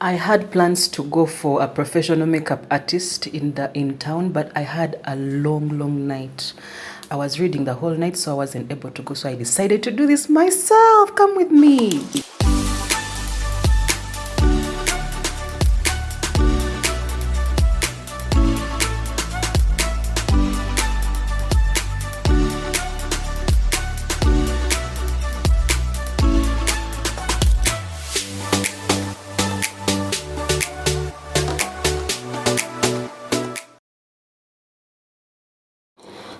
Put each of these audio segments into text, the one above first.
I had plans to go for a professional makeup artist in town, but I had a long night. I was reading the whole night, so I wasn't able to go. So I decided to do this myself. Come with me.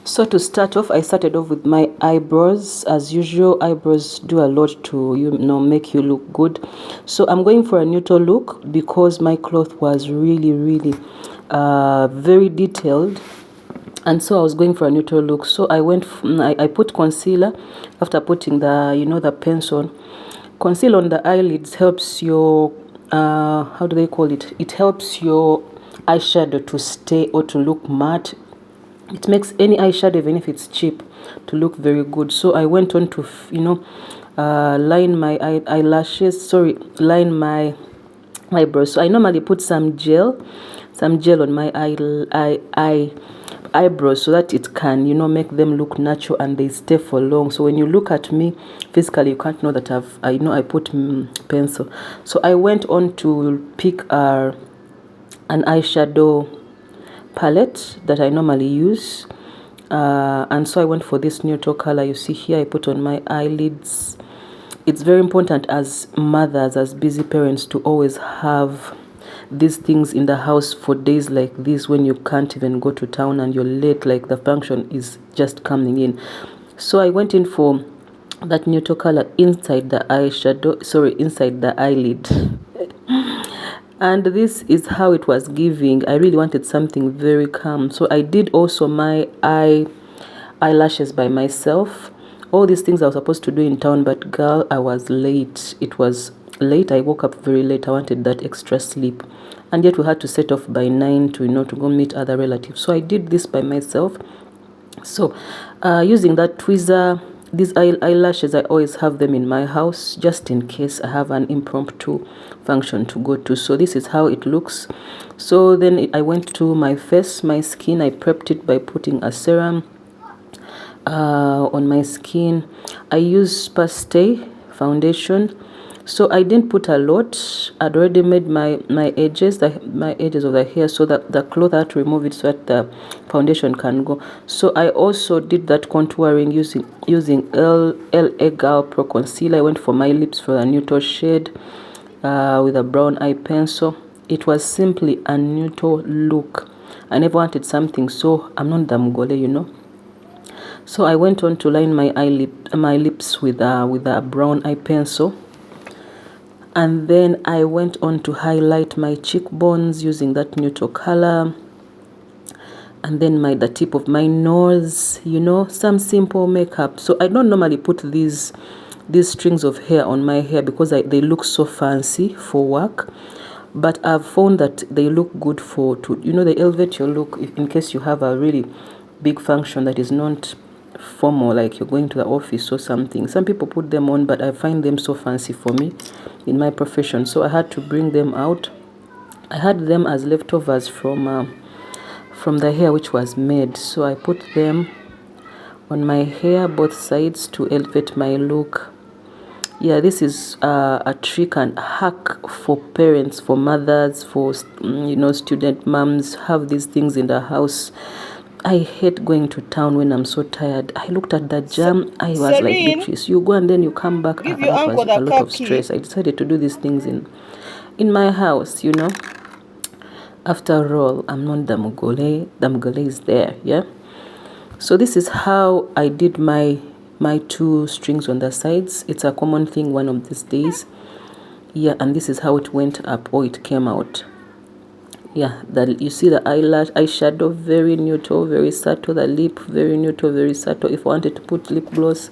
So to start off, I started off with my eyebrows. As usual, eyebrows do a lot to, make you look good. So I'm going for a neutral look because my cloth was really very detailed. And so I was going for a neutral look. So I put concealer after putting the pencil. Concealer on the eyelids helps your, how do they call it? It helps your eyeshadow to stay or to look matte. It makes any eyeshadow, even if it's cheap, to look very good. So I went on to line my line my eyebrows. So I normally put some gel on my eyebrows so that it can make them look natural and they stay for long. So when you look at me physically, you can't know that I put pencil. So I went on to pick an eyeshadow palette that I normally use, and so I went for this neutral color you see here. I put on my eyelids. It's very important as mothers, as busy parents, to always have these things in the house for days like this when you can't even go to town and you're late, like the function is just coming in. So I went in for that neutral color inside the inside the eyelid. And this is how it was giving. I really wanted something very calm, so I did also my eyelashes by myself. All these things I was supposed to do in town, but girl, I was late. It was late. I woke up very late. I wanted that extra sleep, and yet we had to set off by 9 to go meet other relatives. So I did this by myself. So using that tweezer, these eyelashes, I always have them in my house just in case I have an impromptu function to go to. So this is how it looks. So then I went to my face, my skin. I prepped it by putting a serum on my skin. I use Stay foundation. So I didn't put a lot. I'd already made my edges, my edges of the hair, so that the cloth I had to remove it so that the foundation can go. So I also did that contouring using LA Girl Pro Concealer. I went for my lips for a neutral shade with a brown eye pencil. It was simply a neutral look. I never wanted something, so I'm not Damgole, So I went on to line my lips with a brown eye pencil. And then I went on to highlight my cheekbones using that neutral color. And then the tip of my nose, some simple makeup. So I don't normally put these strings of hair on my hair because they look so fancy for work. But I've found that they look good they elevate your look in case you have a really big function that is not formal, like you're going to the office or something. Some people put them on, but I find them so fancy for me in my profession, so I had to bring them out. I had them as leftovers from the hair which was made, so I put them on my hair, both sides, to elevate my look. Yeah, this is a trick and hack for parents, for mothers, for student moms. Have these things in the house. I hate going to town when I'm so tired. I looked at the jam. I was like, Beatrice, you go and then you come back. It was a lot of stress. I decided to do these things in my house, After all, I'm not Damgole. Damgole is there, yeah? So this is how I did my 2 strings on the sides. It's a common thing one of these days. Yeah, and this is how it went up, or it came out. Yeah, you see the eyeshadow, very neutral, very subtle. The lip, very neutral, very subtle. If I wanted to put lip gloss,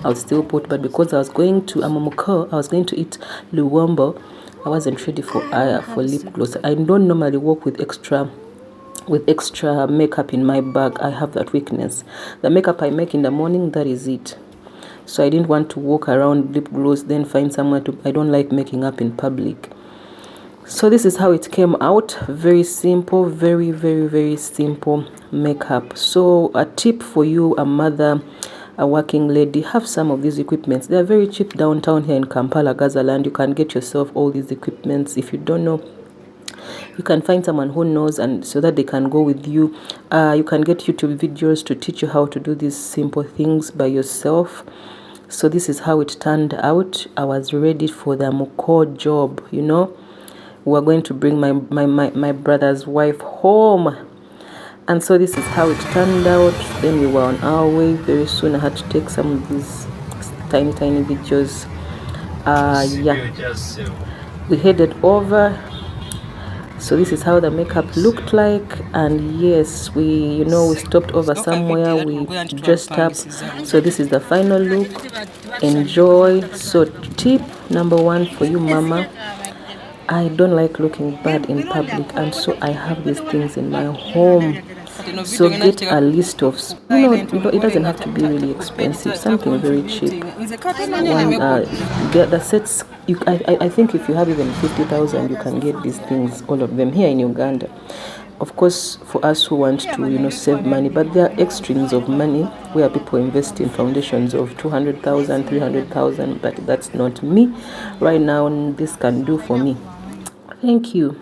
I'll still put, but because I was going to eat Luwombo, I wasn't ready for lip gloss. I don't normally work with extra makeup in my bag. I have that weakness. The makeup I make in the morning, that is it. So I didn't want to walk around lip gloss, then find somewhere I don't like making up in public. So this is how it came out. Very simple, very simple makeup. So a tip for you, a mother, a working lady, have some of these equipments. They are very cheap downtown here in Kampala, Gazaland. You can get yourself all these equipments. If you don't know, you can find someone who knows, and so that they can go with you. You can get YouTube videos to teach you how to do these simple things by yourself. So this is how it turned out. I was ready for the Muko job, you know. We're going to bring my brother's wife home, and so this is how it turned out. Then we were on our way. Very soon I had to take some of these tiny videos. Yeah, we headed over. So this is how the makeup looked like, and yes, we stopped over somewhere, we dressed up. So this is the final look. Enjoy. So tip number one for you, mama: I don't like looking bad in public, and so I have these things in my home. So get a list of, it doesn't have to be really expensive, something very cheap. The sets, I think if you have even 50,000, you can get these things, all of them here in Uganda. Of course, for us who want to, save money, but there are extremes of money where people invest in foundations of 200,000, 300,000, but that's not me. Right now, this can do for me. Thank you.